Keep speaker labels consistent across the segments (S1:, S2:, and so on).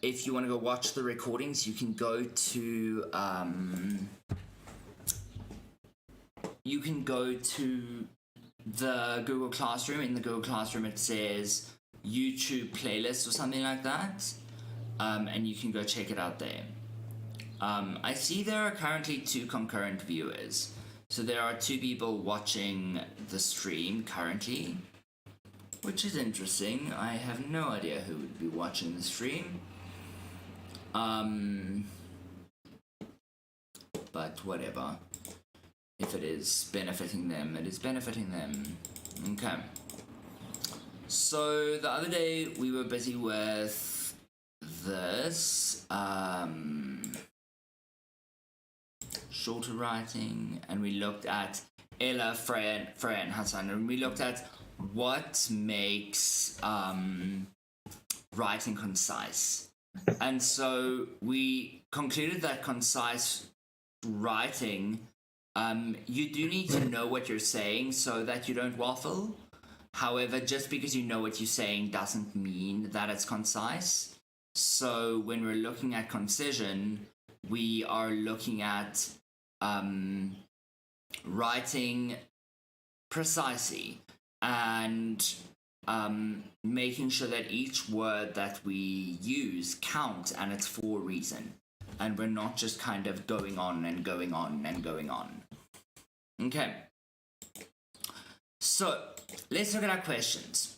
S1: if you want to go watch the recordings, you can go to the Google Classroom. In the Google Classroom, it says YouTube playlist or something like that, and you can go check it out there. I see there are currently 2 concurrent viewers, so there are 2 people watching the stream currently, which is interesting. I have no idea who would be watching the stream. But whatever. If it is benefiting them, it is benefiting them. Okay. So the other day we were busy with this, shorter writing, and we looked at Ella, Freya, and Hassan, and we looked at what makes writing concise. And so we concluded that concise writing, you do need to know what you're saying so that you don't waffle. However, just because you know what you're saying doesn't mean that it's concise. So when we're looking at concision, we are looking at writing precisely and making sure that each word that we use counts and it's for a reason. And we're not just kind of going on and going on and going on. Okay. So, let's look at our questions.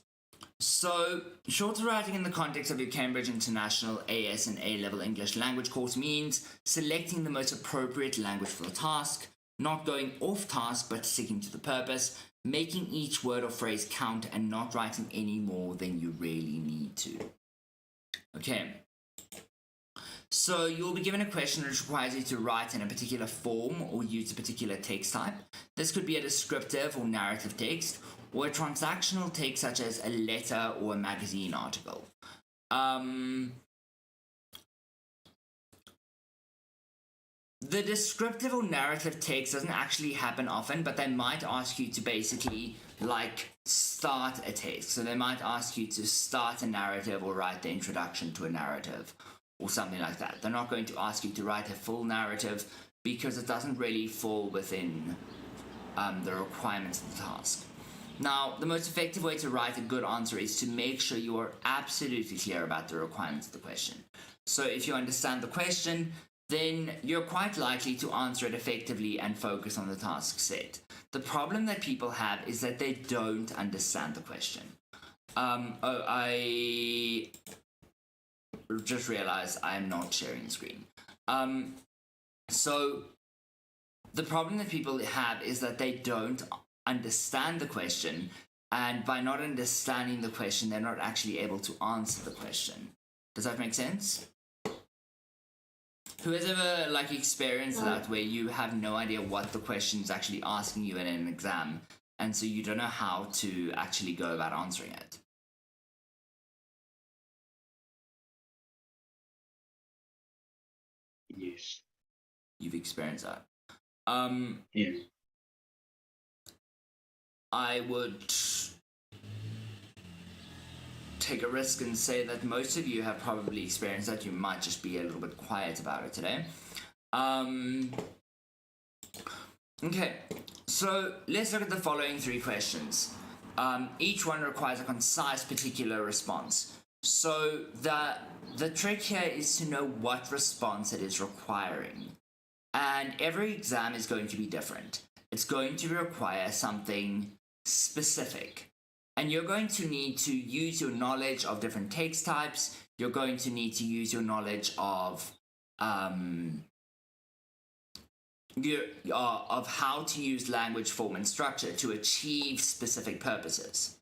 S1: So, shorter writing in the context of your Cambridge International AS and A-level English language course means selecting the most appropriate language for the task, not going off task but sticking to the purpose, making each word or phrase count and not writing any more than you really need to. Okay. So you'll be given a question which requires you to write in a particular form or use a particular text type. This could be a descriptive or narrative text, or a transactional text such as a letter or a magazine article. The descriptive or narrative text doesn't actually happen often, but they might ask you to basically, start a text. So they might ask you to start a narrative or write the introduction to a narrative, or something like that. They're not going to ask you to write a full narrative because it doesn't really fall within the requirements of the task. Now, the most effective way to write a good answer is to make sure you are absolutely clear about the requirements of the question. So if you understand the question, then you're quite likely to answer it effectively and focus on the task set. The problem that people have is that they don't understand the question. I just realized I'm not sharing the screen. So the problem that people have is that they don't understand the question, and by not understanding the question, they're not actually able to answer the question. Does that make sense? Who has ever experienced that, where you have no idea what the question is actually asking you in an exam, and so you don't know how to actually go about answering it?
S2: Yes.
S1: You've experienced that.
S2: Yeah.
S1: I would take a risk and say that most of you have probably experienced that. You might just be a little bit quiet about it today. Okay, so let's look at the following 3 questions. Each one requires a concise, particular response. So the trick here is to know what response it is requiring. And every exam is going to be different. It's going to require something specific. And you're going to need to use your knowledge of different text types. You're going to need to use your knowledge of how to use language, form, and structure to achieve specific purposes.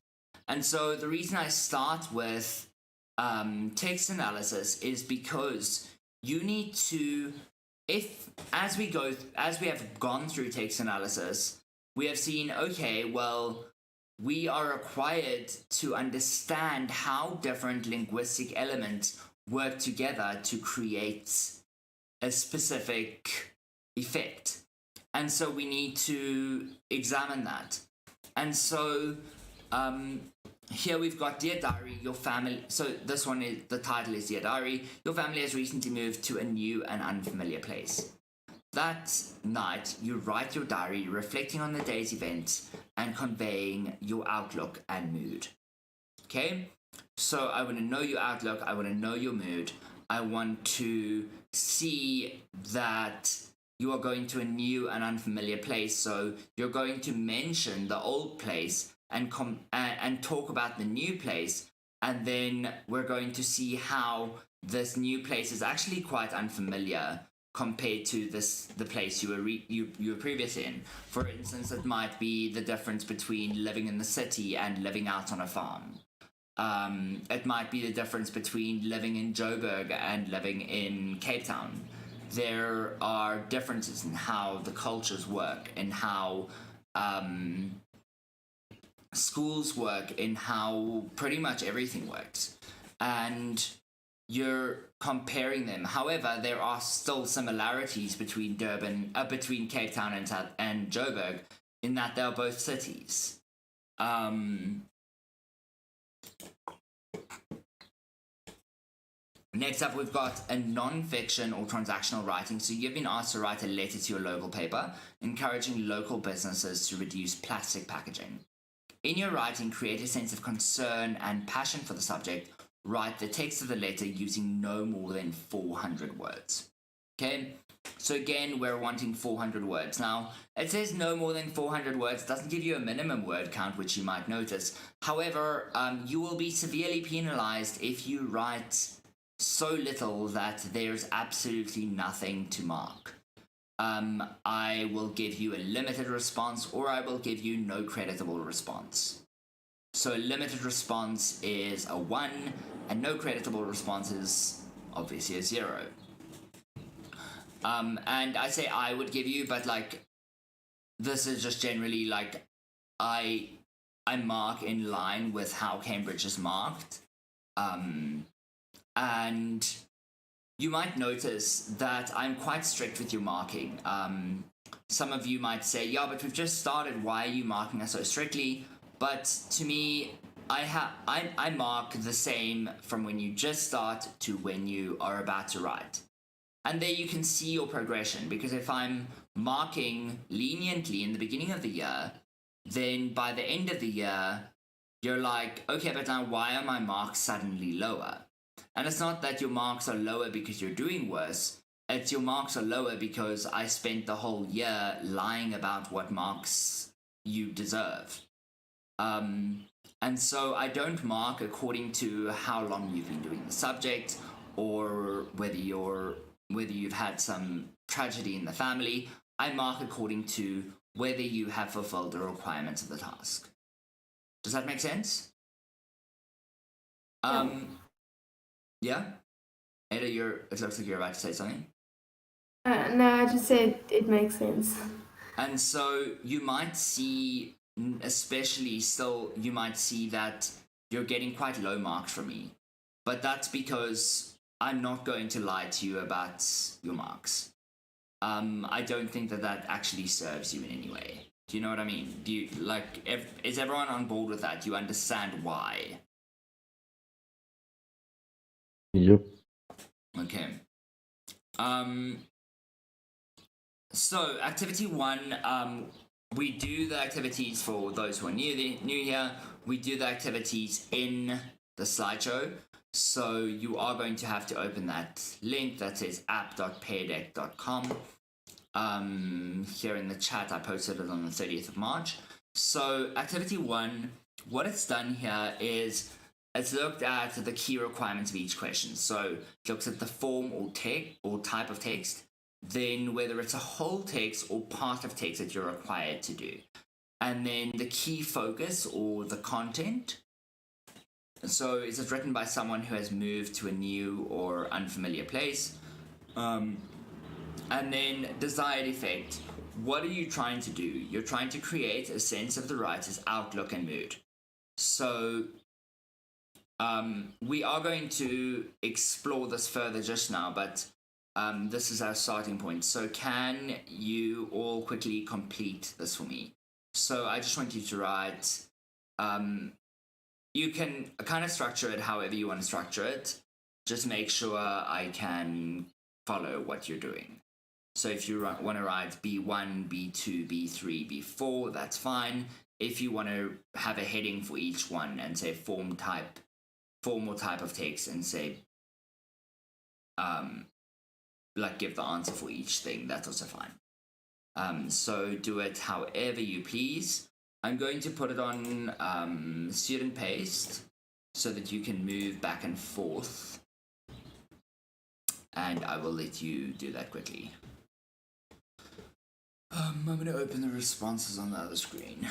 S1: And so the reason I start with text analysis is because you need to, as we have gone through text analysis, we have seen, okay, well, we are required to understand how different linguistic elements work together to create a specific effect. And so we need to examine that. And so here we've got Dear Diary, your family. So this one is, the title is Dear Diary. Your family has recently moved to a new and unfamiliar place. That night, you write your diary, reflecting on the day's events and conveying your outlook and mood. Okay? So I want to know your outlook, I want to know your mood. I want to see that you are going to a new and unfamiliar place. So you're going to mention the old place and talk about the new place, and then we're going to see how this new place is actually quite unfamiliar compared to the place you were previously in. For instance, it might be the difference between living in the city and living out on a farm. It might be the difference between living in Joburg and living in Cape Town. There are differences in how the cultures work, in how schools work, in how pretty much everything works. And you're comparing them. However, there are still similarities between between Cape Town and Joburg, in that they're both cities. Next up, we've got a non-fiction or transactional writing. So you've been asked to write a letter to your local paper, encouraging local businesses to reduce plastic packaging. In your writing, create a sense of concern and passion for the subject. Write the text of the letter using no more than 400 words. Okay, so again, we're wanting 400 words. Now, it says no more than 400 words, doesn't give you a minimum word count, which you might notice. However, you will be severely penalized if you write so little that there's absolutely nothing to mark. I will give you a limited response, or I will give you no creditable response. So a limited response is a 1, and no creditable response is obviously a 0. And I say I would give you, but like, this is just generally like, I mark in line with how Cambridge is marked. And you might notice that I'm quite strict with your marking. Some of you might say, yeah, but we've just started, why are you marking us so strictly? But to me, I mark the same from when you just start to when you are about to write. And there you can see your progression, because if I'm marking leniently in the beginning of the year, then by the end of the year, you're like, okay, but now why are my marks suddenly lower? And it's not that your marks are lower because you're doing worse. It's your marks are lower because I spent the whole year lying about what marks you deserve. And so I don't mark according to how long you've been doing the subject, or whether you've had some tragedy in the family. I mark according to whether you have fulfilled the requirements of the task. Does that make sense? Yeah? Ada, it looks like you're about to say something.
S3: No, I just said it makes sense.
S1: And so you might see, especially still, you might see that you're getting quite low marks from me. But that's because I'm not going to lie to you about your marks. I don't think that actually serves you in any way. Do you know what I mean? Is everyone on board with that? Do you understand why?
S2: Yep.
S1: Okay. So activity 1, we do the activities for those who are new here. We do the activities in the slideshow. So you are going to have to open that link that says app.peardeck.com. Here in the chat, I posted it on the 30th of March. So activity 1, what it's done here is it's looked at the key requirements of each question. So it looks at the form or type of text, then whether it's a whole text or part of text that you're required to do, and then the key focus or the content. So is it written by someone who has moved to a new or unfamiliar place? And then desired effect. What are you trying to do? You're trying to create a sense of the writer's outlook and mood. So we are going to explore this further just now, but this is our starting point. So can you all quickly complete this for me? So I just want you to write, you can kind of structure it however you want to structure it. Just make sure I can follow what you're doing. So if you want to write B1, B2, B3, B4, that's fine. If you want to have a heading for each one and say form or type of text, and say like give the answer for each thing, that's also fine. So do it however you please. I'm going to put it on student paste so that you can move back and forth, and I will let you do that quickly. I'm going to open the responses on the other screen.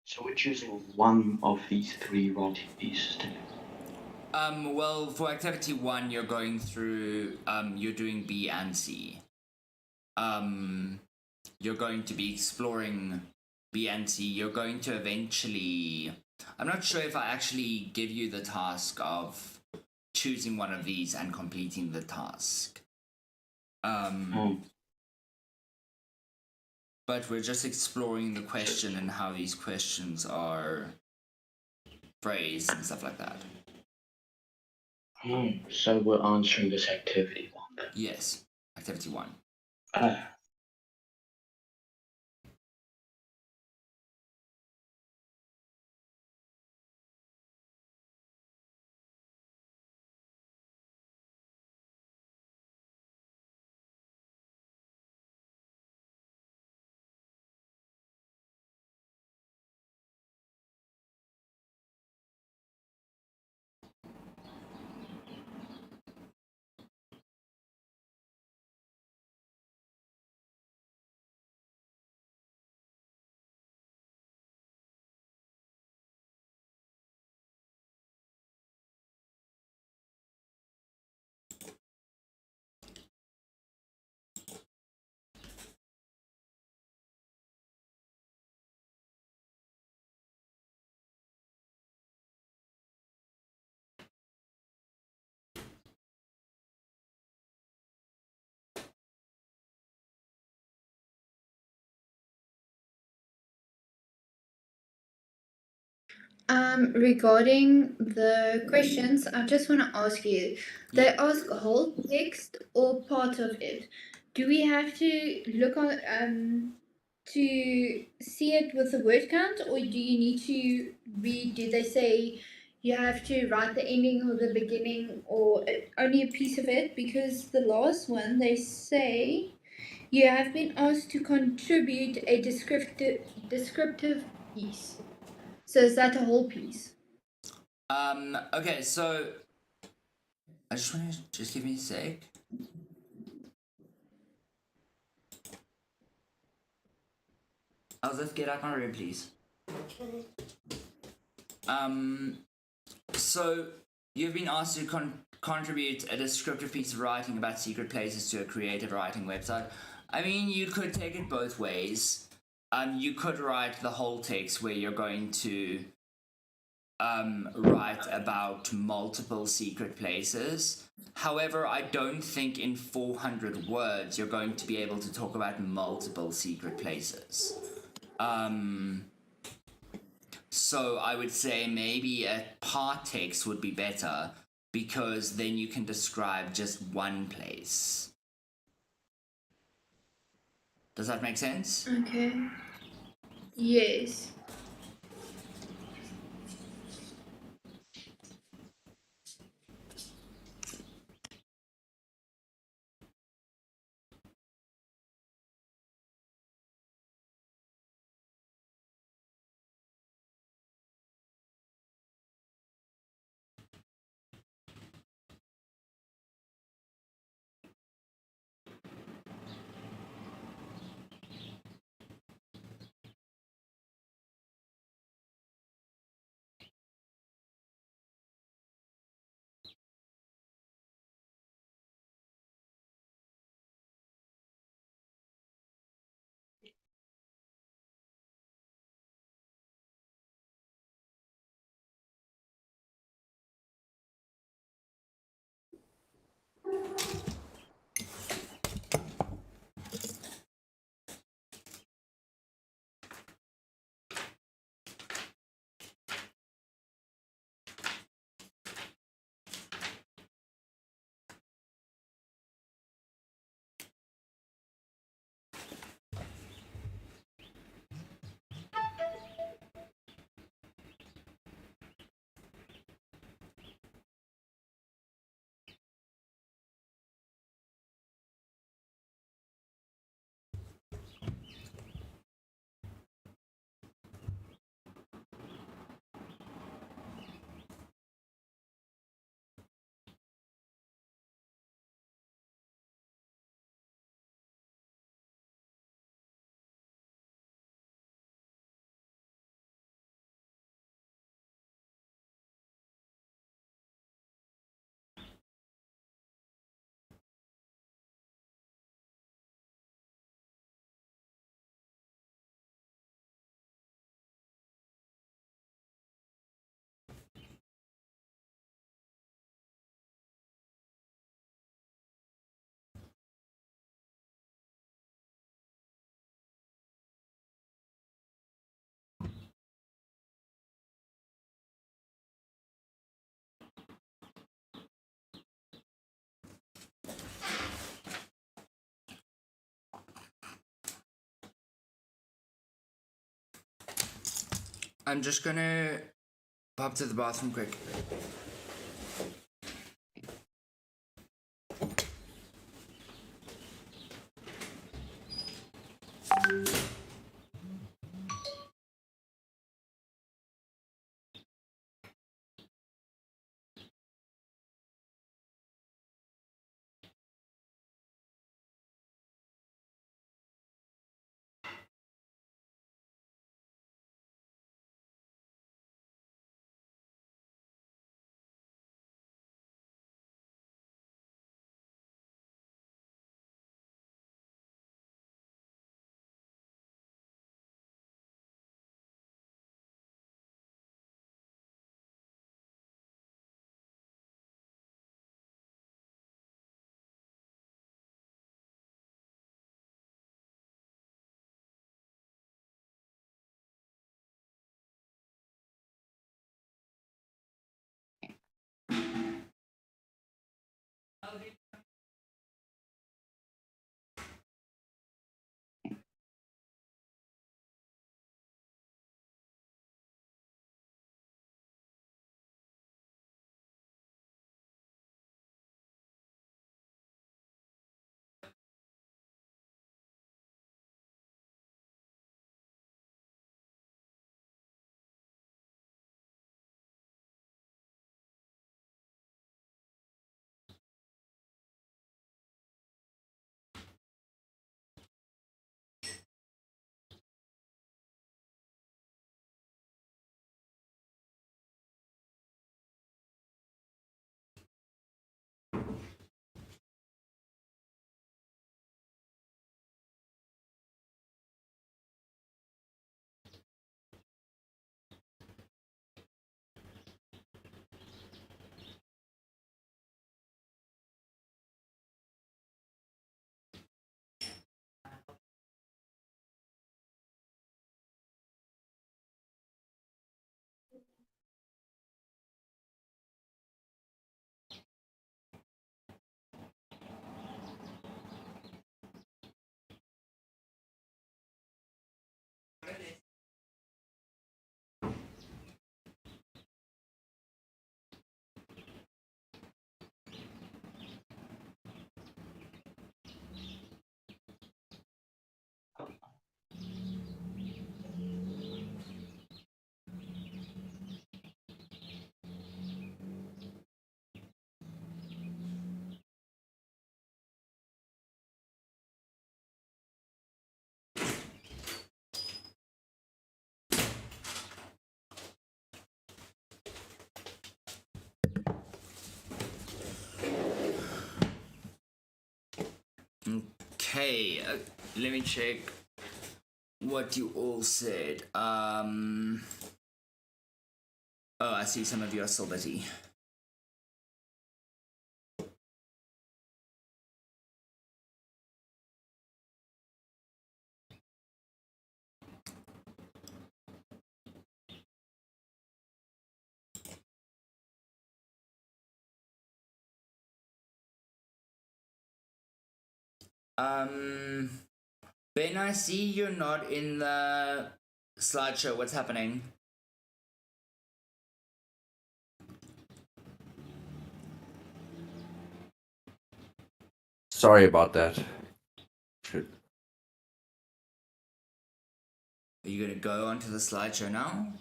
S2: So we're choosing one of these three writing pieces to do.
S1: Well, for activity 1, you're going through, you're doing B and C. You're going to be exploring B and C. You're going to eventually, I'm not sure if I actually give you the task of choosing one of these and completing the task. But we're just exploring the question and how these questions are phrased and stuff like that.
S2: So we're answering this activity one then?
S1: Yes, activity 1.
S4: Regarding the questions, I just want to ask you. They ask whole text or part of it. Do we have to look on to see it with the word count, or do you need to read? Do they say you have to write the ending or the beginning, or only a piece of it? Because the last one they say you have been asked to contribute a descriptive piece. So is that a whole piece?
S1: Okay, so I just want to just give me a sec. Elizabeth, get out my room, please. So you've been asked to contribute a descriptive piece of writing about secret places to a creative writing website. I mean, you could take it both ways. You could write the whole text where you're going to write about multiple secret places. However, I don't think in 400 words you're going to be able to talk about multiple secret places. So I would say maybe a part text would be better because then you can describe just one place. Does that make sense?
S4: Okay. Yes.
S1: I'm just gonna pop to the bathroom quick. Okay, let me check what you all said. Oh, I see some of you are still busy. Ben, I see you're not in the slideshow. What's happening?
S5: Sorry about that. Should.
S1: Are you gonna go onto the slideshow now?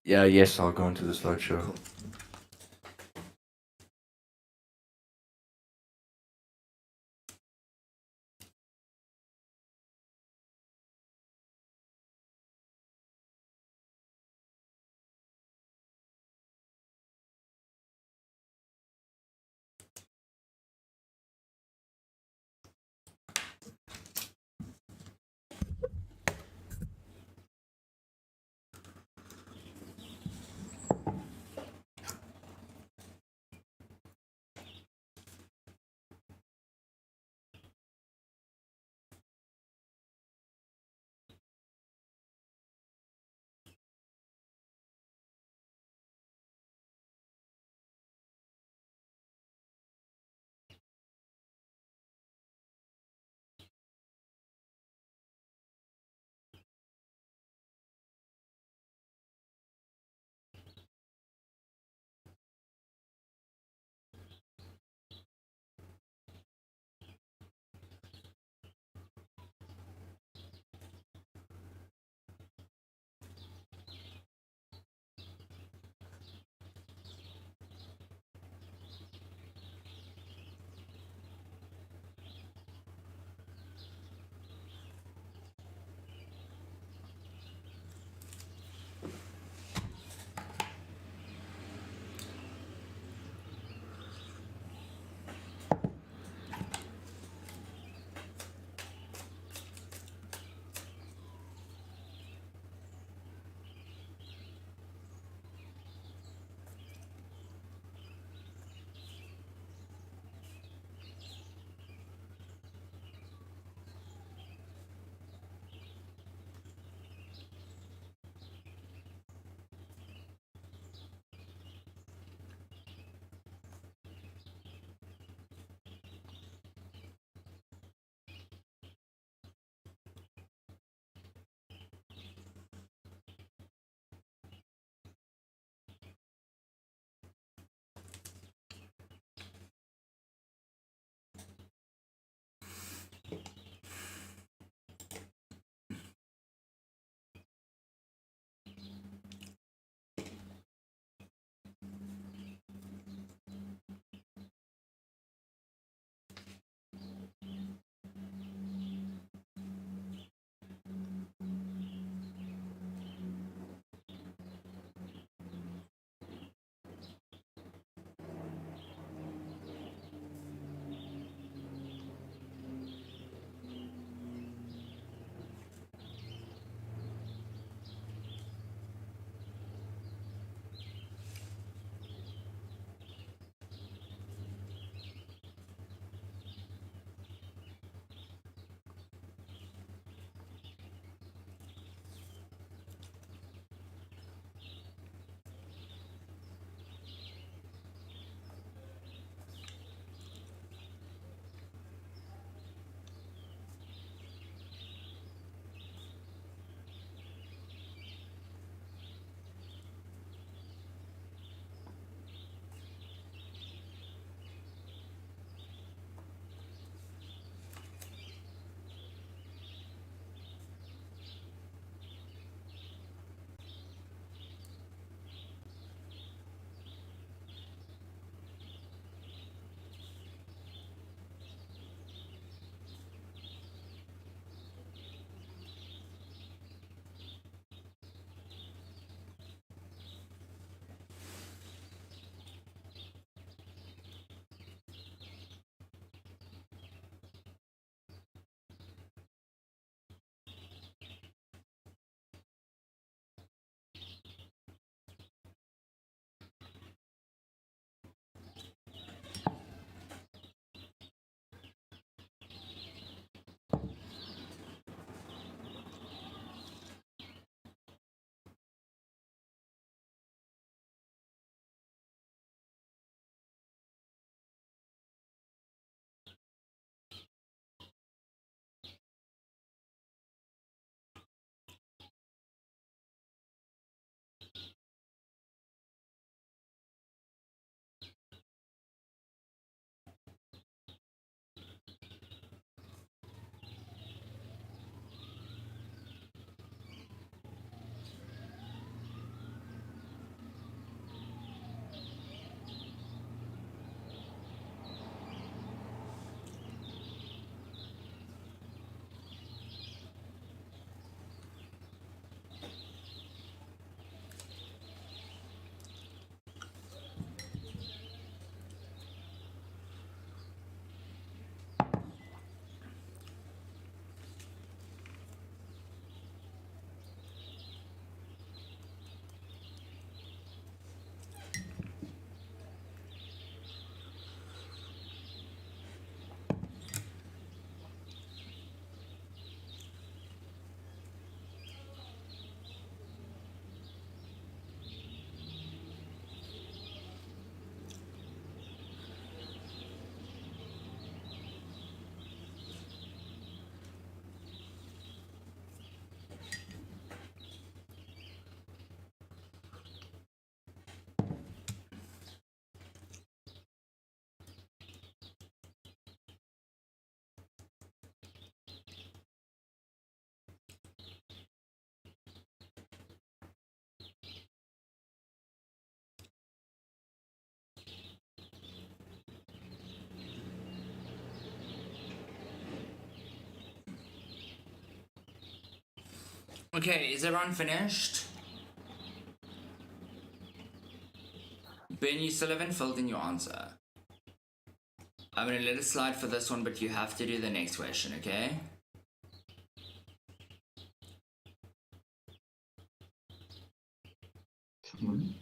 S5: Yeah, yes, I'll go into the slideshow.
S1: Cool. Okay, is everyone finished? Ben, you still haven't filled in your answer. I'm gonna let it slide for this one, but you have to do the next question, okay?
S2: Someone?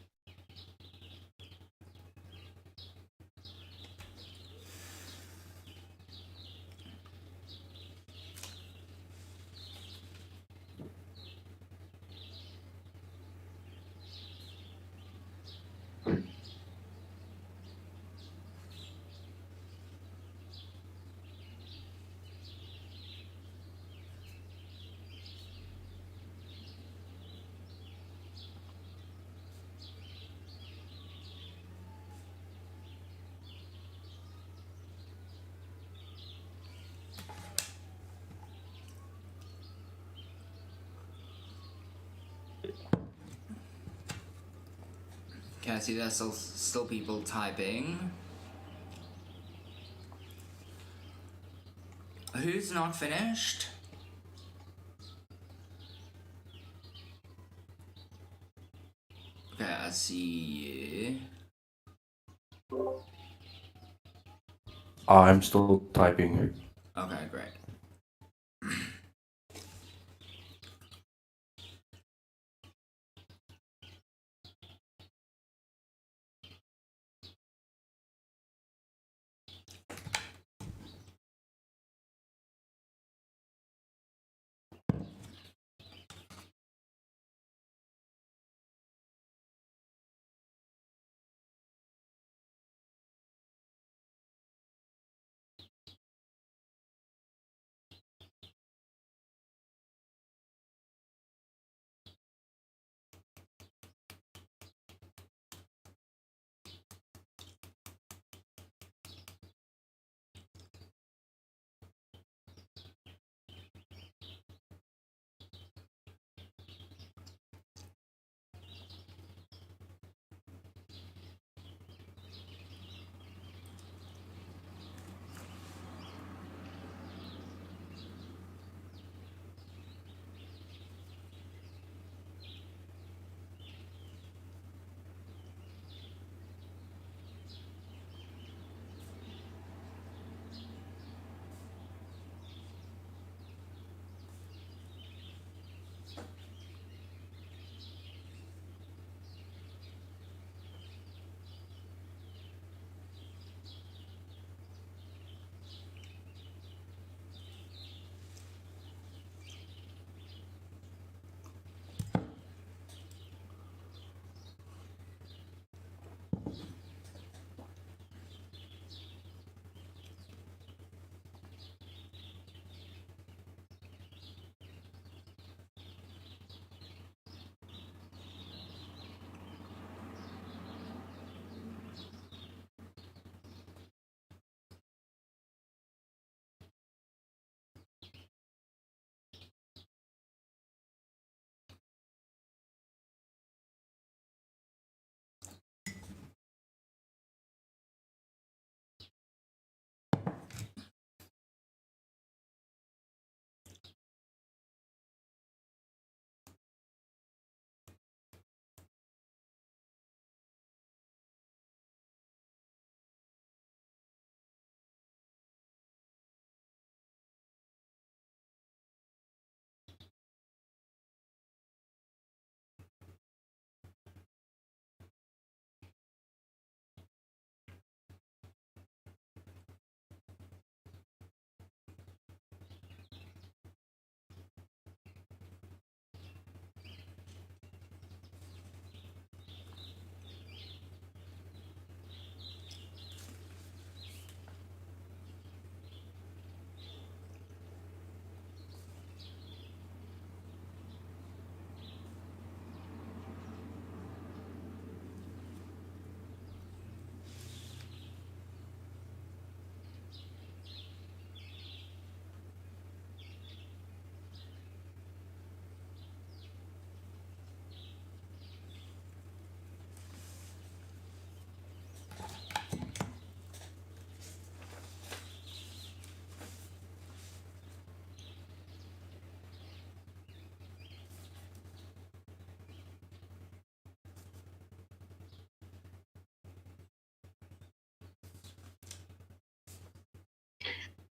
S1: Okay, I see there's still people typing. Who's not finished? Okay, I see you.
S5: I'm still typing.
S1: Okay, great.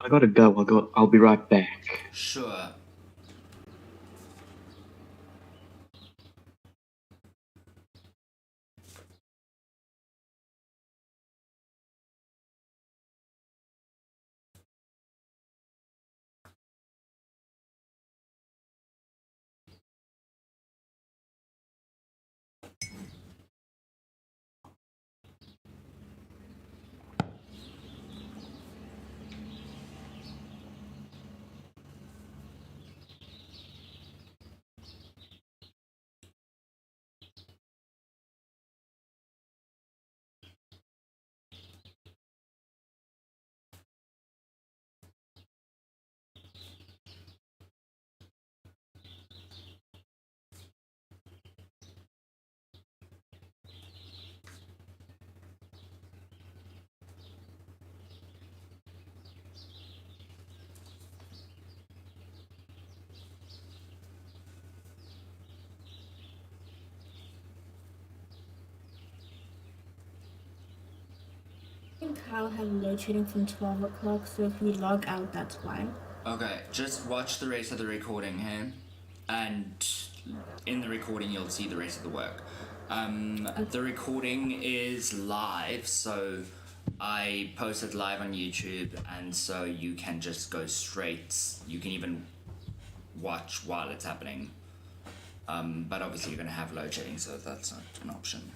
S2: I gotta go. I'll be right back.
S1: Sure.
S6: I think I'll have load shedding from 12 o'clock, so if we log out, that's why.
S1: Okay, just watch the rest of the recording, hey? And in the recording, you'll see the rest of the work. The recording is live, so I posted live on YouTube, and so you can just go straight. You can even watch while it's happening. But obviously, you're going to have load shedding, so that's not an option.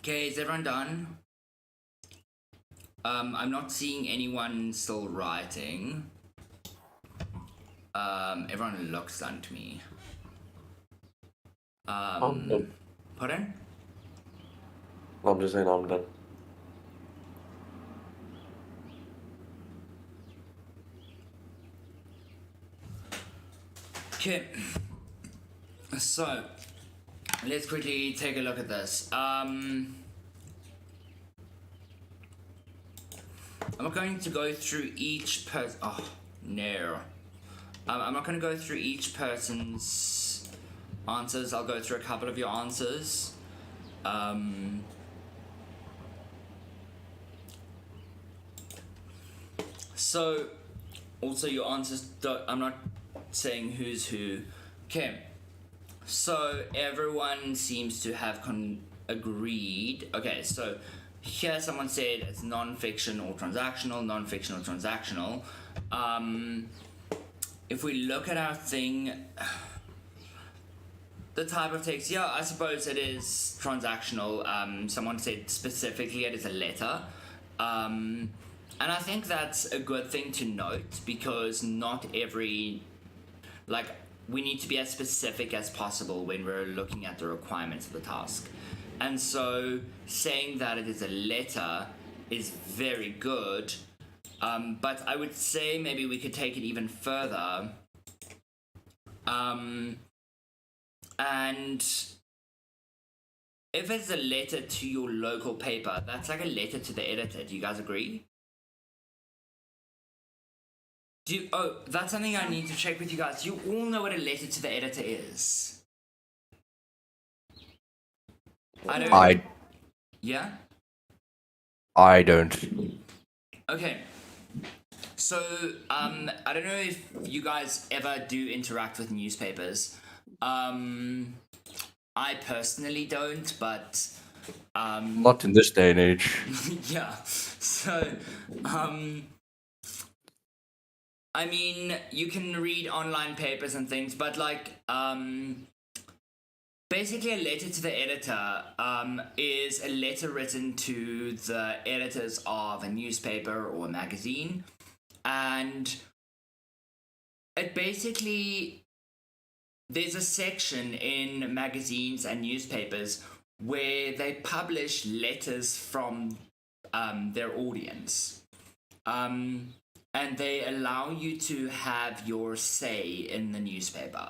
S1: Okay, is everyone done? I'm not seeing anyone still writing. Everyone looks done to me.
S5: I'm done.
S1: Pardon?
S5: I'm just saying I'm done.
S1: Okay. So, let's quickly take a look at this. I'm not going to go through each person. Oh, no. I'm not going to go through each person's answers. I'll go through a couple of your answers. So, also your answers, I'm not saying who's who. Okay. So, everyone seems to have agreed. Okay, so here someone said it's non-fiction or transactional, non-fiction or transactional. If we look at our thing, the type of text, yeah, I suppose it is transactional. Someone said specifically it is a letter. And I think that's a good thing to note because not every, like, we need to be as specific as possible when we're looking at the requirements of the task. And so saying that it is a letter is very good. But I would say maybe we could take it even further. And if it's a letter to your local paper, that's like a letter to the editor. Do you guys agree? That's something I need to check with you guys. You all know what a letter to the editor is. Yeah?
S5: I don't.
S1: Okay. So, I don't know if you guys ever do interact with newspapers. I personally don't, but
S5: Not in this day and age.
S1: yeah. So, I mean, you can read online papers and things, but like, basically a letter to the editor is a letter written to the editors of a newspaper or a magazine, and it basically, there's a section in magazines and newspapers where they publish letters from their audience. And they allow you to have your say in the newspaper.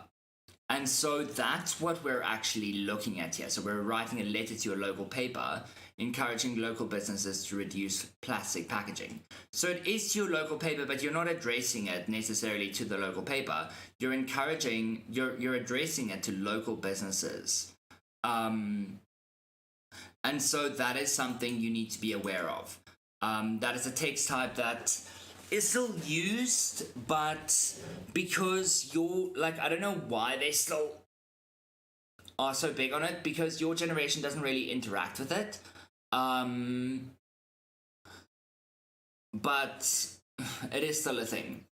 S1: And so that's what we're actually looking at here. So we're writing a letter to your local paper, encouraging local businesses to reduce plastic packaging. So it is to your local paper, but you're not addressing it necessarily to the local paper. You're addressing it to local businesses. And so that is something you need to be aware of. That is a text type that is still used, but because I don't know why they still are so big on it, because your generation doesn't really interact with it. But it is still a thing.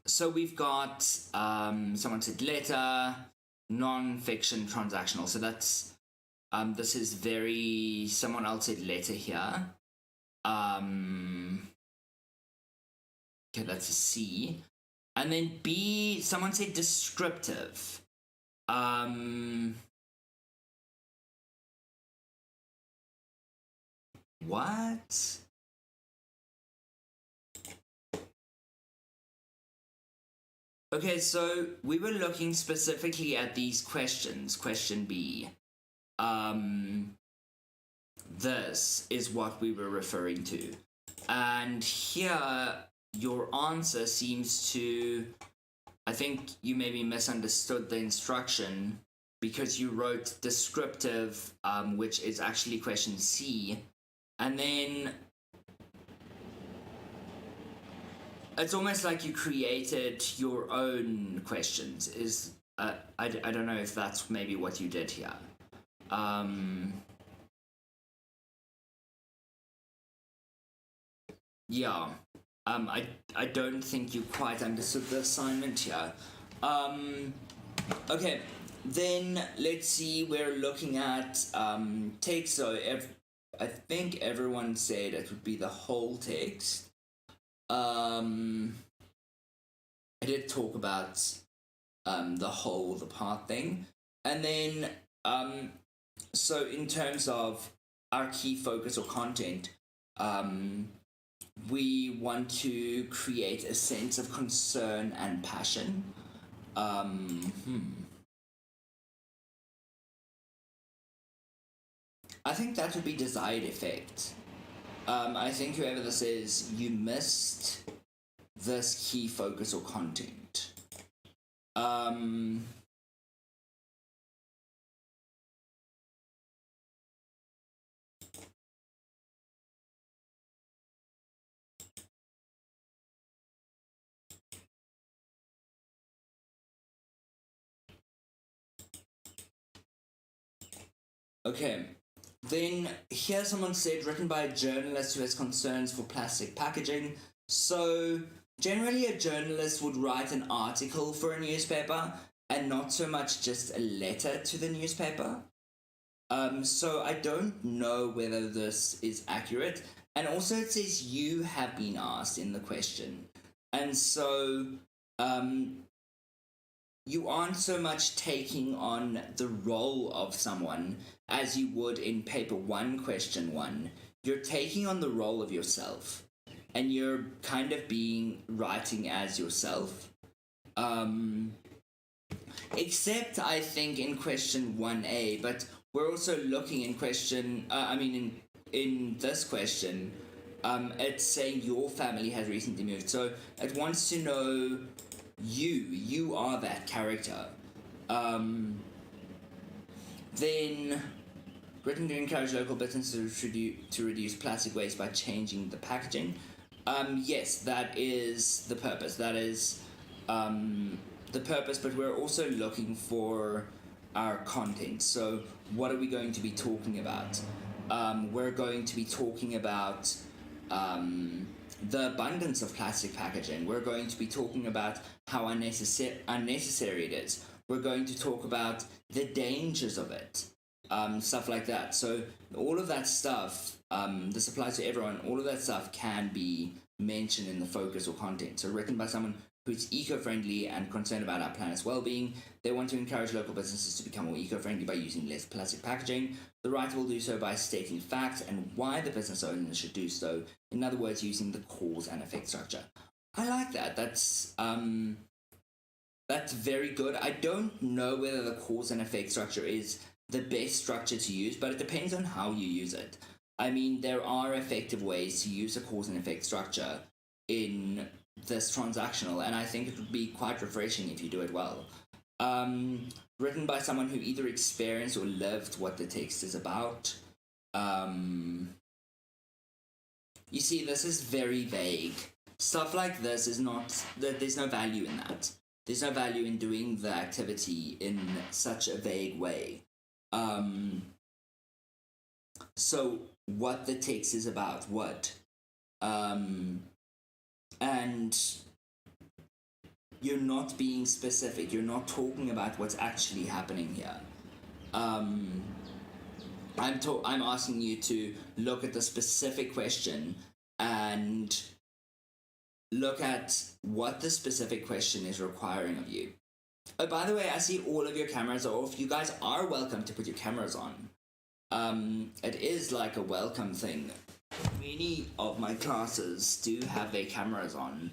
S1: So we've got, someone said letter, non-fiction, transactional. So that's, this is someone else said letter here. Okay, that's a C. And then B, someone said descriptive. What? Okay, so we were looking specifically at these questions. Question B. This is what we were referring to. And here, your answer seems to, I think you maybe misunderstood the instruction because you wrote descriptive, which is actually question C, and then it's almost like you created your own questions. I don't know if that's maybe what you did here. Yeah. I don't think you quite understood the assignment here. Okay, Then let's see, we're looking at text. So I think everyone said it would be the whole text. I did talk about the part thing. And then so in terms of our key focus or content, we want to create a sense of concern and passion. I think that would be desired effect. I think whoever this is, you missed this key focus or content. Okay, then here someone said, written by a journalist who has concerns for plastic packaging. So generally a journalist would write an article for a newspaper and not so much just a letter to the newspaper. So I don't know whether this is accurate. And also it says you have been asked in the question. And so you aren't so much taking on the role of someone as you would in paper 1, question 1. You're taking on the role of yourself. And you're kind of writing as yourself. Except I think in question 1A, but we're also looking in question, in this question, it's saying your family has recently moved. So it wants to know you are that character. Then written to encourage local businesses to reduce plastic waste by changing the packaging. Yes, that is the purpose. That is the purpose, but we're also looking for our content. So what are we going to be talking about? We're going to be talking about the abundance of plastic packaging. We're going to be talking about how unnecessary it is. We're going to talk about the dangers of it. Stuff like that. So all of that stuff, this applies to everyone, all of that stuff can be mentioned in the focus or content. So written by someone who's eco-friendly and concerned about our planet's well-being. They want to encourage local businesses to become more eco-friendly by using less plastic packaging. The writer will do so by stating facts and why the business owner should do so. In other words, using the cause and effect structure. I like that. That's very good. I don't know whether the cause and effect structure is the best structure to use, but it depends on how you use it. I mean, there are effective ways to use a cause and effect structure in this transactional, and I think it would be quite refreshing if you do it well. Written by someone who either experienced or lived what the text is about. You see, this is very vague. Stuff like this is not, there's no value in that. There's no value in doing the activity in such a vague way. So what the text is about, what? And you're not being specific. You're not talking about what's actually happening here. I'm asking you to look at the specific question and look at what the specific question is requiring of you. Oh, by the way, I see all of your cameras are off. You guys are welcome to put your cameras on. It is like a welcome thing. Many of my classes do have their cameras on.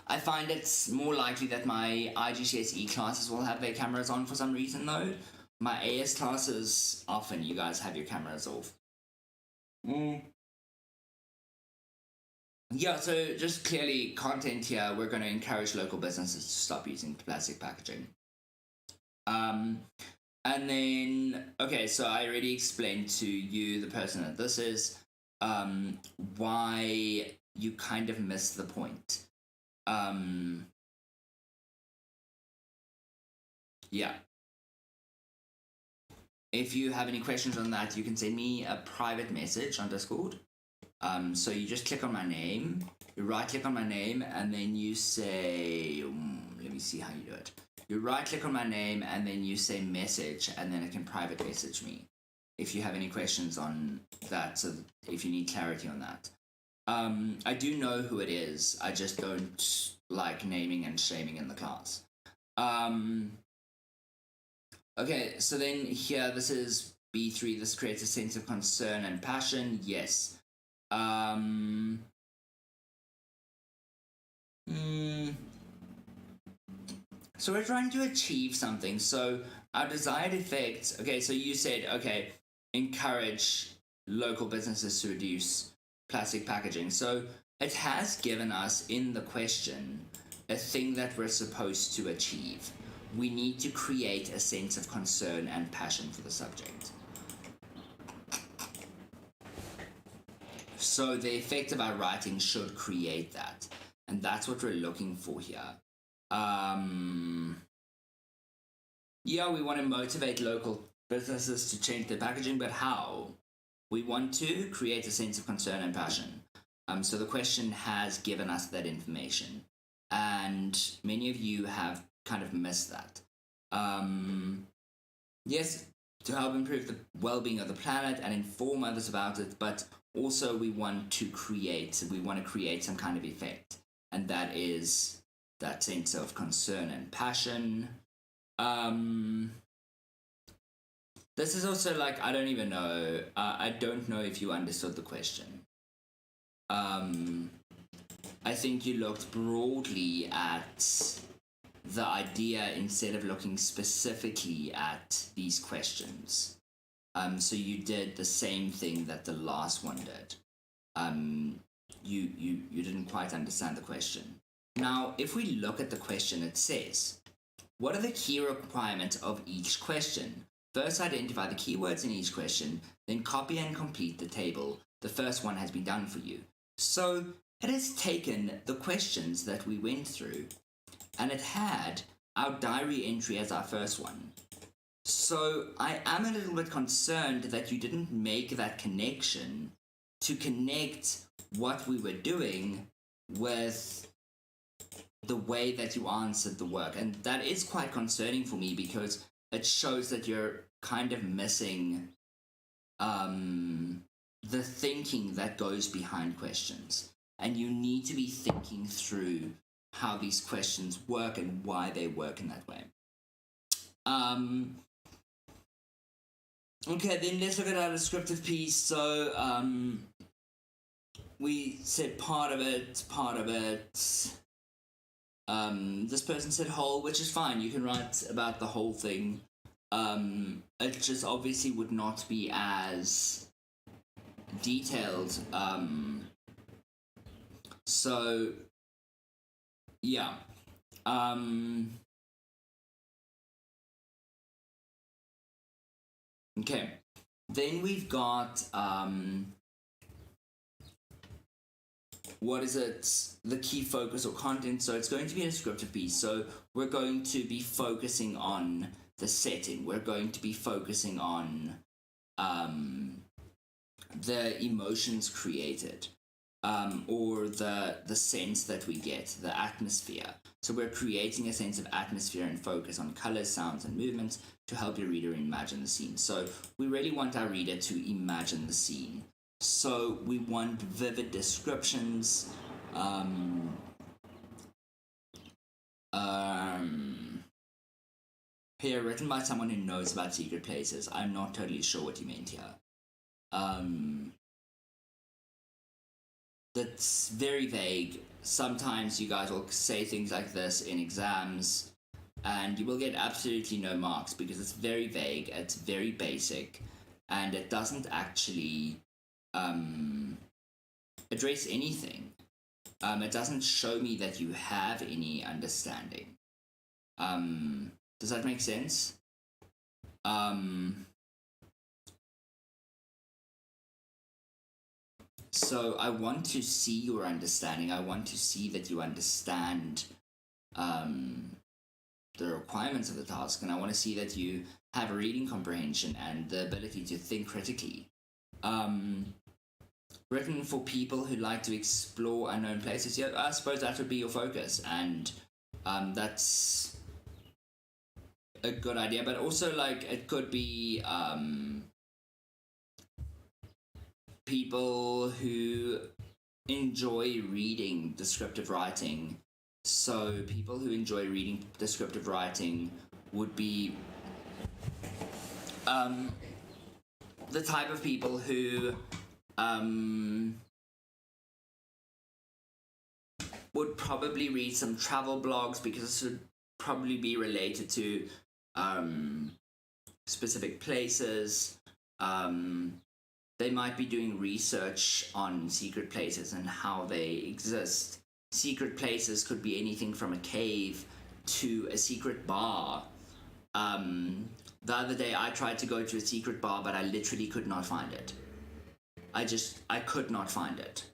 S1: I find it's more likely that my IGCSE classes will have their cameras on for some reason though. My AS classes, often you guys have your cameras off. Yeah, so just clearly content here, we're going to encourage local businesses to stop using plastic packaging. And then, okay, so I already explained to you, the person that this is, why you kind of missed the point. Yeah. If you have any questions on that, you can send me a private message on Discord. So you just click on my name, you right click on my name, and then you say, let me see how you do it. You right click on my name and then you say message, and then it can private message me if you have any questions on that, so if you need clarity on that. I do know who it is, I just don't like naming and shaming in the class. Okay, so then here, this is B3, this creates a sense of concern and passion, yes. So we're trying to achieve something. So our desired effects, okay, so you said, okay, encourage local businesses to reduce plastic packaging. So it has given us in the question a thing that we're supposed to achieve. We need to create a sense of concern and passion for the subject. So the effect of our writing should create that. And that's what we're looking for here. Yeah, we want to motivate local businesses to change their packaging, but how? We want to create a sense of concern and passion. So the question has given us that information, and many of you have kind of missed that. Yes, to help improve the well-being of the planet and inform others about it, but also we want to create some kind of effect, and that is that sense of concern and passion. This is also like, I don't even know. I don't know if you understood the question. I think you looked broadly at the idea instead of looking specifically at these questions. So you did the same thing that the last one did. You didn't quite understand the question. Now, if we look at the question, it says, what are the key requirements of each question? First, identify the keywords in each question, then copy and complete the table. The first one has been done for you. So it has taken the questions that we went through, and it had our diary entry as our first one. So I am a little bit concerned that you didn't make that connection to connect what we were doing with the way that you answered the work. And that is quite concerning for me, because it shows that you're kind of missing the thinking that goes behind questions. And you need to be thinking through how these questions work and why they work in that way. Okay, then let's look at our descriptive piece. So we said part of it. This person said whole, which is fine. You can write about the whole thing. It just obviously would not be as detailed. So, yeah. Okay. Then we've got what is it? The key focus or content. So it's going to be a descriptive piece. So we're going to be focusing on the setting. We're going to be focusing on the emotions created, or the sense that we get, the atmosphere. So we're creating a sense of atmosphere and focus on colors, sounds, and movements to help your reader imagine the scene. So we really want our reader to imagine the scene. So we want vivid descriptions, here, written by someone who knows about secret places. I'm not totally sure what you meant here. That's very vague. Sometimes you guys will say things like this in exams, and you will get absolutely no marks because it's very vague, it's very basic, and it doesn't actually address anything. It doesn't show me that you have any understanding. Does that make sense? So I want to see your understanding. I want to see that you understand the requirements of the task, and I want to see that you have a reading comprehension and the ability to think critically. Written for people who like to explore unknown places. Yeah, I suppose that would be your focus, and that's a good idea. But also, like, it could be people who enjoy reading descriptive writing. So people who enjoy reading descriptive writing would be the type of people who would probably read some travel blogs, because this would probably be related to specific places. They might be doing research on secret places and how they exist. Secret places could be anything from a cave to a secret bar. The other day I tried to go to a secret bar, but I literally could not find it. I could not find it.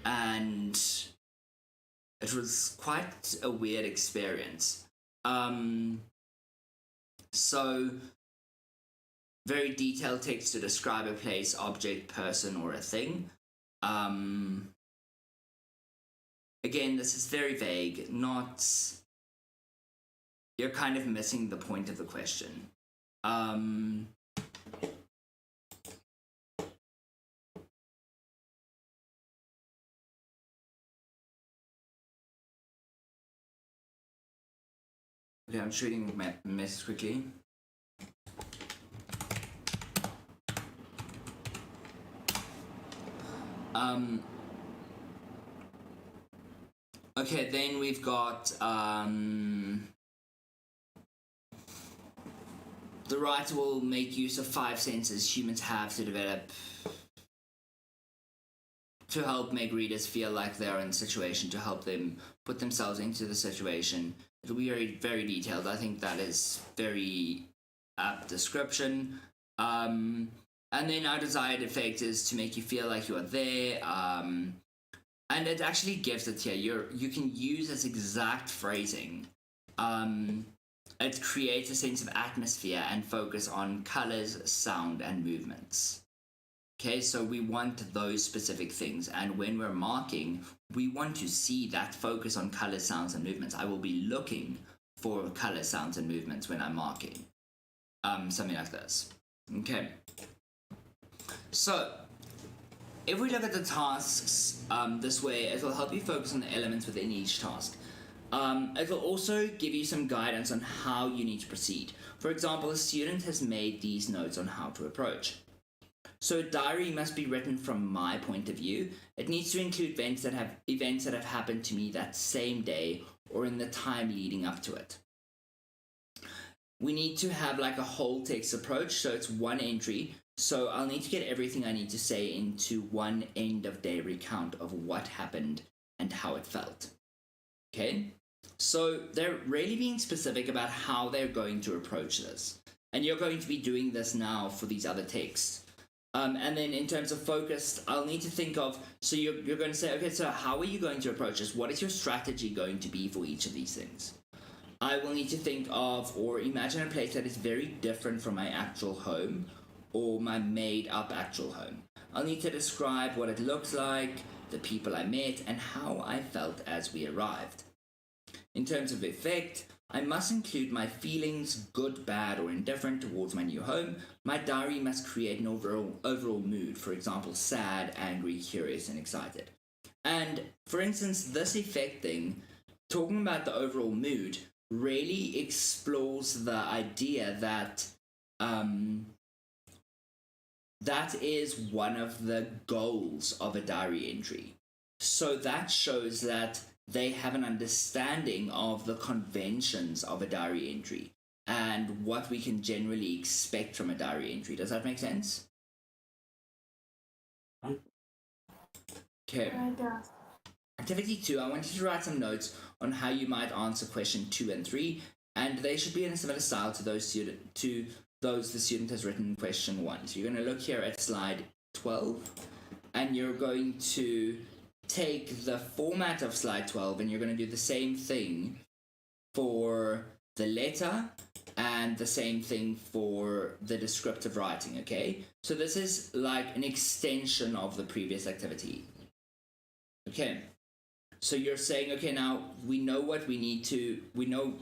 S1: And it was quite a weird experience. So, very detailed text to describe a place, object, person, or a thing. Again, this is very vague, not... You're kind of missing the point of the question. Okay, I'm just reading my message quickly. Okay, then we've got the writer will make use of 5 senses humans have to develop to help make readers feel like they're in the situation, to help them put themselves into the situation. It'll be very, very detailed. I think that is very apt description. And then our desired effect is to make you feel like you are there. And it actually gives it here. You can use this exact phrasing. It creates a sense of atmosphere and focus on colors, sound, and movements. Okay, so we want those specific things, and when we're marking, we want to see that focus on colors, sounds, and movements. I will be looking for colors, sounds, and movements when I'm marking. Something like this. Okay. So, if we look at the tasks this way, it will help you focus on the elements within each task. It will also give you some guidance on how you need to proceed. For example, a student has made these notes on how to approach. So a diary must be written from my point of view. It needs to include events that have happened to me that same day or in the time leading up to it. We need to have like a whole text approach, so it's one entry. So I'll need to get everything I need to say into one end of day recount of what happened and how it felt. Okay? So they're really being specific about how they're going to approach this. And you're going to be doing this now for these other texts. And then in terms of focused, I'll need to think of, so you're going to say, okay, so how are you going to approach this? What is your strategy going to be for each of these things? I will need to think of or imagine a place that is very different from my actual home or my made up actual home. I'll need to describe what it looks like, the people I met, and how I felt as we arrived. In terms of effect, I must include my feelings, good, bad, or indifferent towards my new home. My diary must create an overall mood, for example, sad, angry, curious, and excited. And, for instance, this effect thing, talking about the overall mood, really explores the idea that that is one of the goals of a diary entry. So that shows that they have an understanding of the conventions of a diary entry and what we can generally expect from a diary entry. Does that make sense? Okay. Activity 2, I want you to write some notes on how you might answer question 2 and 3, and they should be in a similar style to those the student has written in question 1. So you're going to look here at slide 12, and you're going to take the format of slide 12 and you're going to do the same thing for the letter and the same thing for the descriptive writing, okay? So this is like an extension of the previous activity. Okay. So you're saying, okay, now we know what we know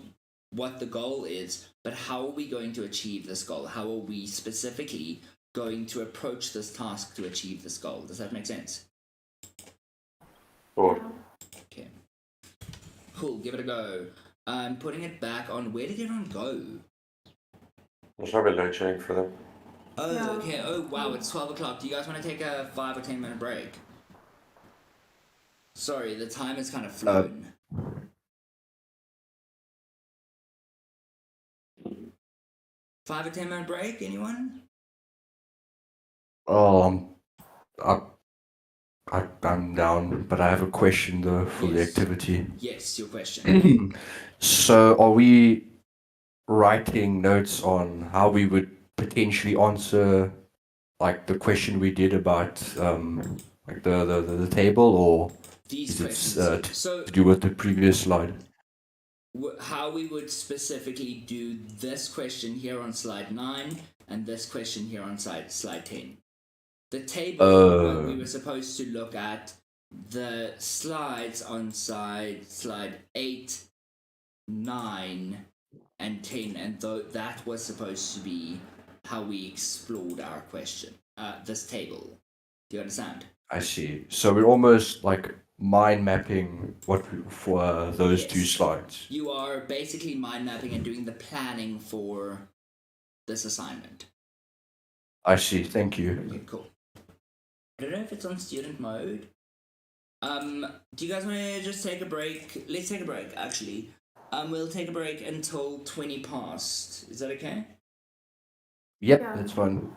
S1: what the goal is, but how are we going to achieve this goal? How are we specifically going to approach this task to achieve this goal? Does that make sense?
S5: Or
S1: Okay. Cool, give it a go. I'm putting it back on. Where did everyone go?
S5: there's no load shedding for them.
S1: Oh,
S3: No.
S1: okay. Oh, wow, it's 12 o'clock. Do you guys want to take a 5 or 10 minute break? Sorry, the time has kind of flown. 5 or 10 minute break, anyone?
S5: I'm down, but I have a question though for the
S1: Yes.
S5: activity.
S1: Yes, your question.
S5: So, are we writing notes on how we would potentially answer, like the question we did about, like the table, or
S1: These
S5: is it
S1: questions. So,
S5: to do with the previous slide?
S1: how we would specifically do this question here on slide 9 and this question here on slide 10. The table, we were supposed to look at the slides on slide 8, 9, and 10, and that was supposed to be how we explored our question, this table. Do you understand?
S5: I see. So we're almost like mind mapping for those two
S1: Yes.
S5: slides.
S1: You are basically mind mapping and doing the planning for this assignment.
S5: I see. Thank you.
S1: Okay, cool. I don't know if it's on student mode. Do you guys want to just take a break? Let's take a break, actually. We'll take a break until 20 past. Is that okay?
S5: Yep,
S3: Yeah.
S5: that's fine.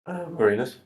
S7: Marinus.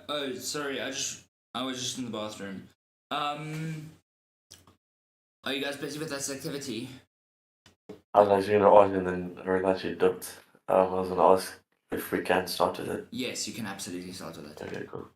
S1: Oh, sorry. I was just in the bathroom. Are you guys busy with this activity?
S7: I was actually going to ask, and then I realized you dipped. I was going to ask if we can start with it.
S1: Yes, you can absolutely start with it.
S7: Okay, cool.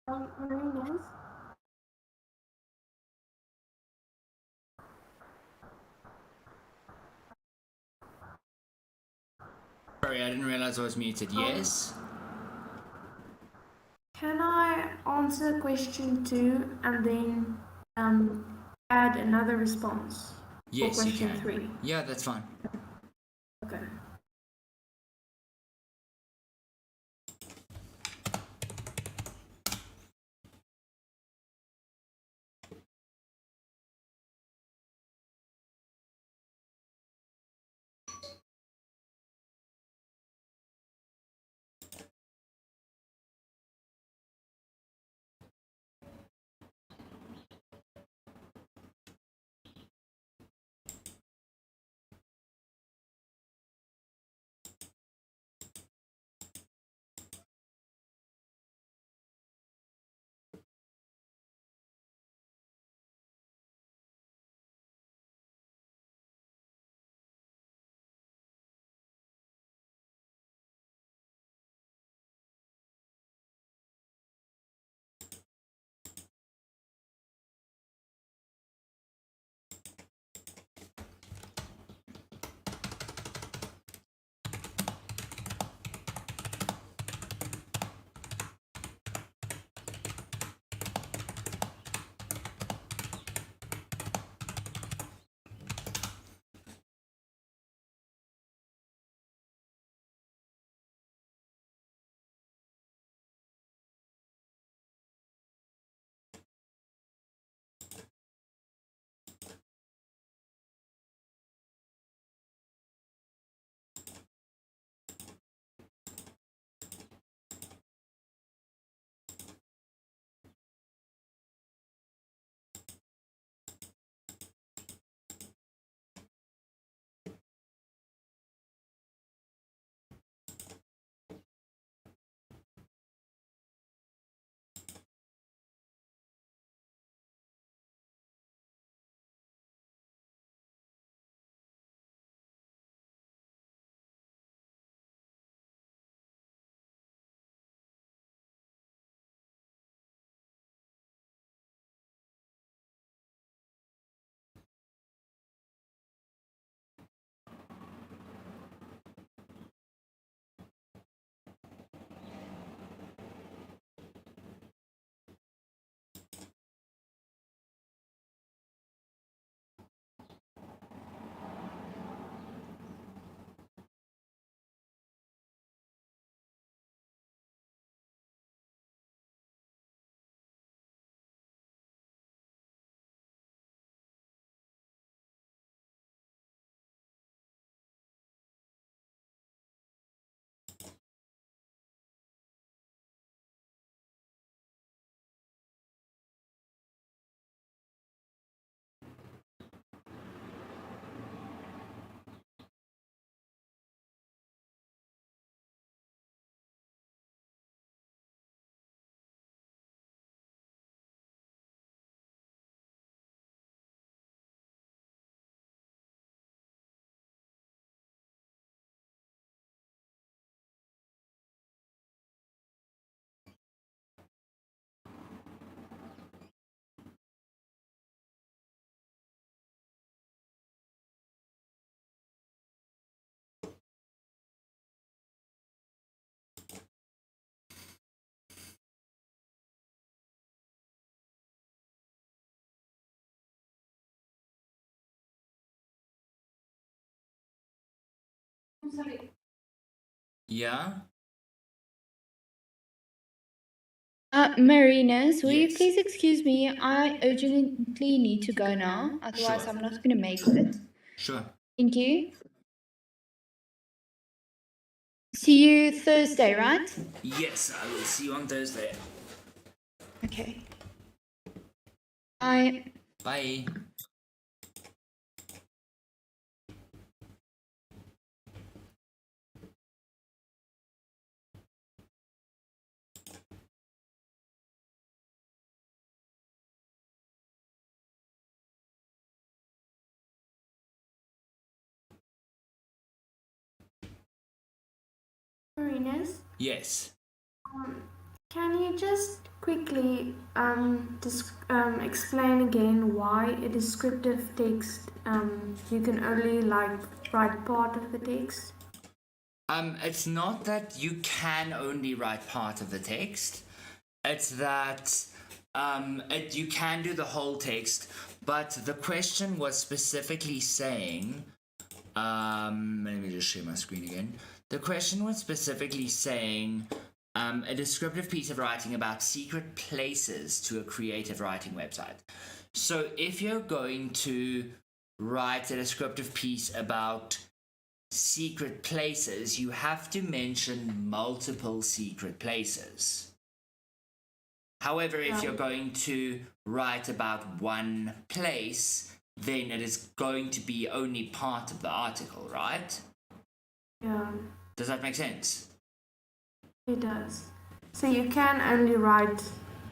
S3: Mariners?
S1: Sorry, I didn't realize I was muted. Yes?
S3: Can I answer question 2 and then add another response
S1: Yes,
S3: for
S1: you
S3: question
S1: can.
S3: 3?
S1: Yeah, that's fine.
S3: Okay.
S1: Yeah?
S4: Marinas, will you
S1: Yes.
S4: please excuse me? I urgently need to go now, otherwise
S1: Sure.
S4: I'm not going to make it.
S1: Sure.
S4: Thank you. See you Thursday, right?
S1: Yes, I will see you on Thursday.
S4: Okay. Bye.
S1: Bye.
S3: Mariners?
S1: Yes.
S3: Can you just quickly explain again why a descriptive text you can only like write part of the text?
S1: It's not that you can only write part of the text. It's that you can do the whole text, but the question was specifically saying. Let me just share my screen again. The question was specifically saying a descriptive piece of writing about secret places to a creative writing website. So if you're going to write a descriptive piece about secret places, you have to mention multiple secret places. However, if you're going to write about one place, then it is going to be only part of the article, right?
S3: Yeah,
S1: Does that make sense?
S3: it does. So you can only write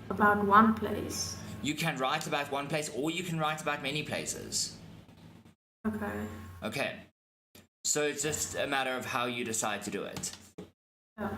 S3: about one place.
S1: You can write about one place or you can write about many places.
S3: Okay.
S1: Okay. So it's just a matter of how you decide to do it.
S3: Yeah.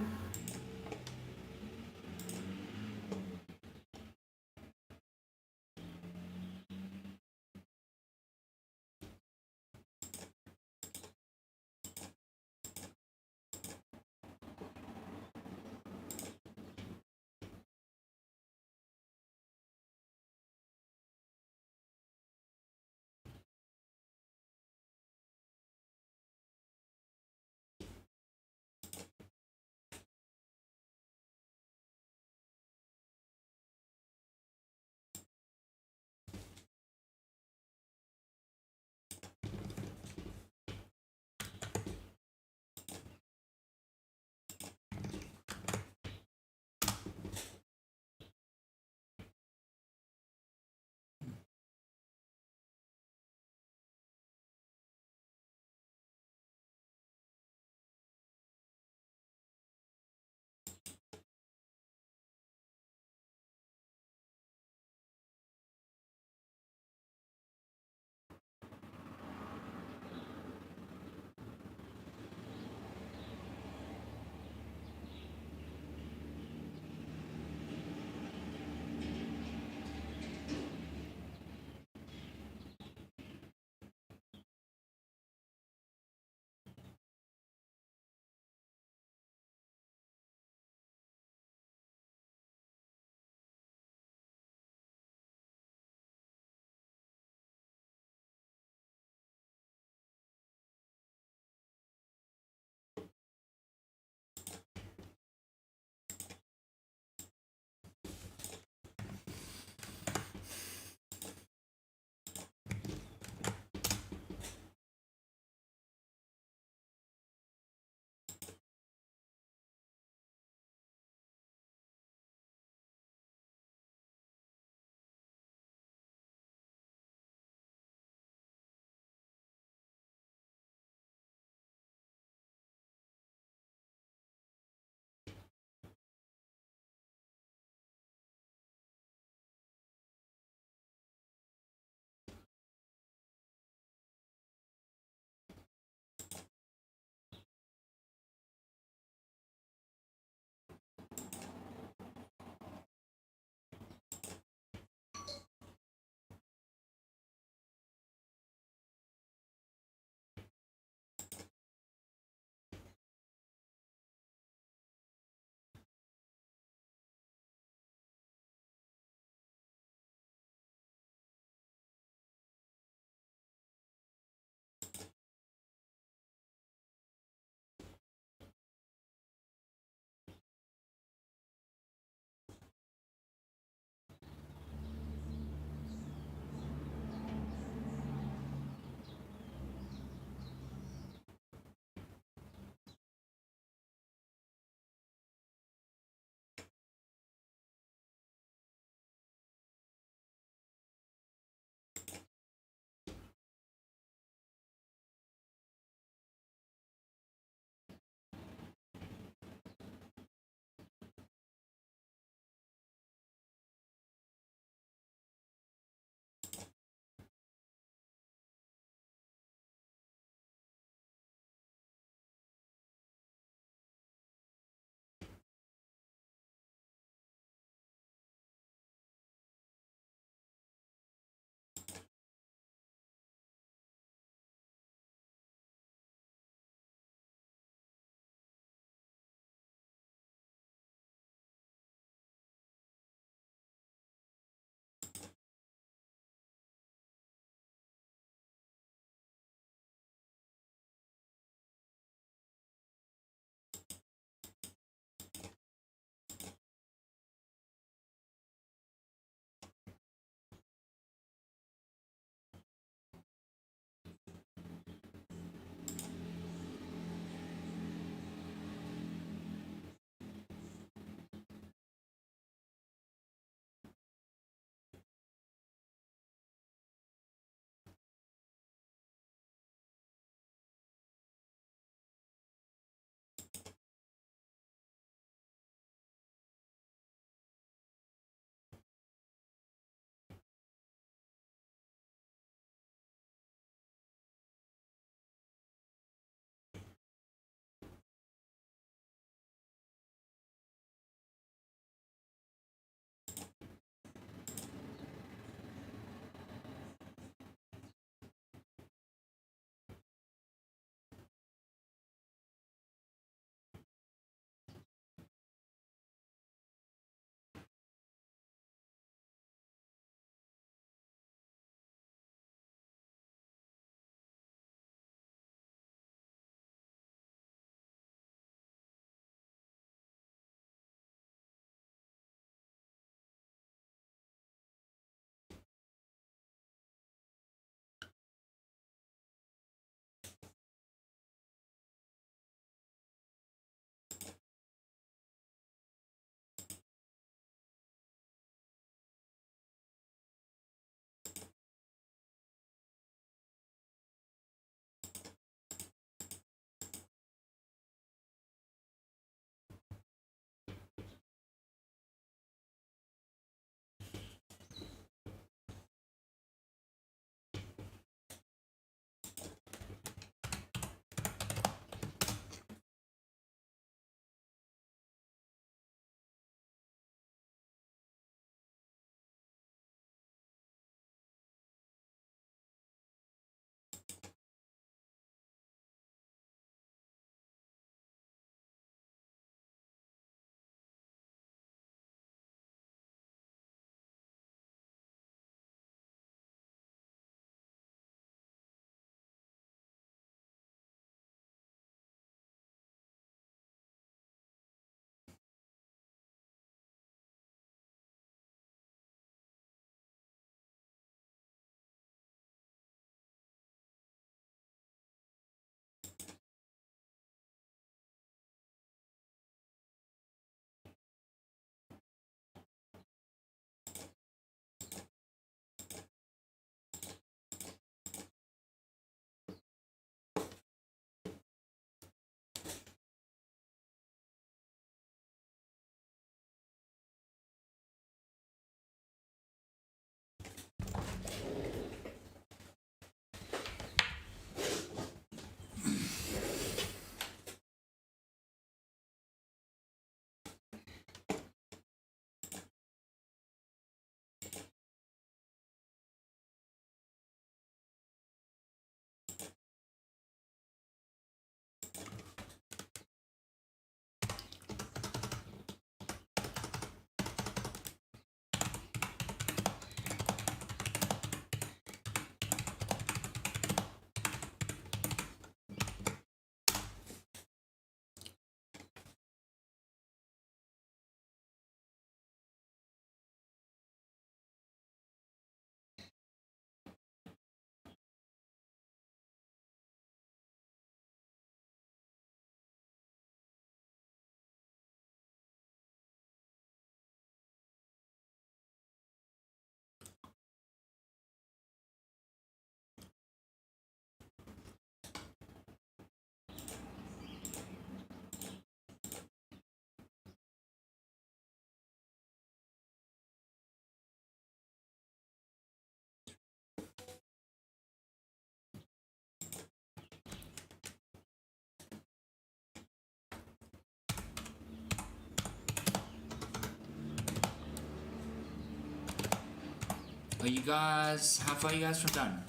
S1: Are you guys? How far are you guys from done?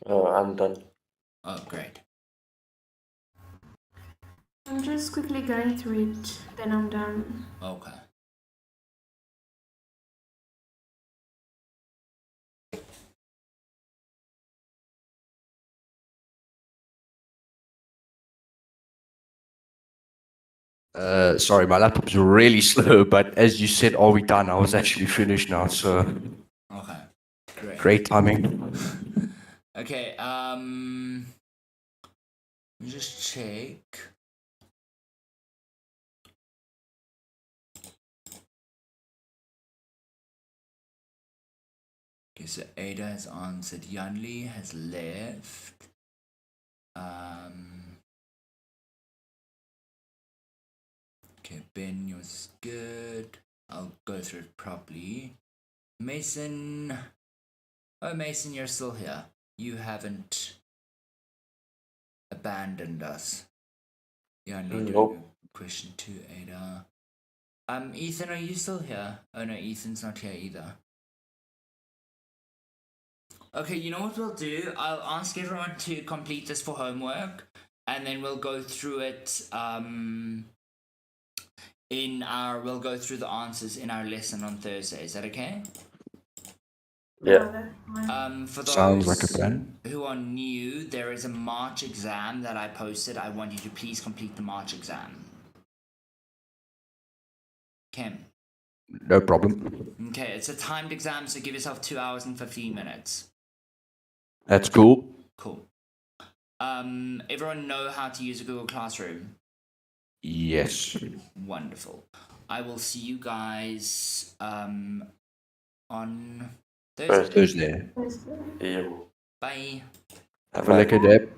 S7: I'm done.
S1: Oh, great.
S3: I'm just quickly going through it, then I'm done.
S1: Okay.
S5: Sorry, my laptop's really slow, but as you said, are we done? I was actually finished now, so
S1: Okay. Great.
S5: great timing.
S1: Okay. Let me just check. Okay, so Ada has answered. Yanli has left. Okay, Ben, yours is good. I'll go through it properly. Mason. Oh, Mason, you're still here. You haven't abandoned us. Yanli doing
S7: Nope.
S1: question 2, Ada. Ethan, are you still here? Oh no, Ethan's not here either. Okay, you know what we'll do? I'll ask everyone to complete this for homework, and then we'll go through it. We'll go through the answers in our lesson on Thursday. Is that okay?
S7: Yeah.
S3: That's fine.
S1: For those
S5: Sounds like a plan.
S1: who are new, there is a March exam that I posted. I want you to please complete the March exam. Kim.
S5: No problem.
S1: Okay, it's a timed exam, so give yourself 2 hours and 15 minutes.
S5: That's cool.
S1: Cool. Everyone know how to use a Google Classroom?
S5: Yes.
S1: Wonderful. I will see you guys on Thursday.
S7: Thursday.
S5: Thursday.
S7: You.
S1: Bye.
S5: Have a lekker day.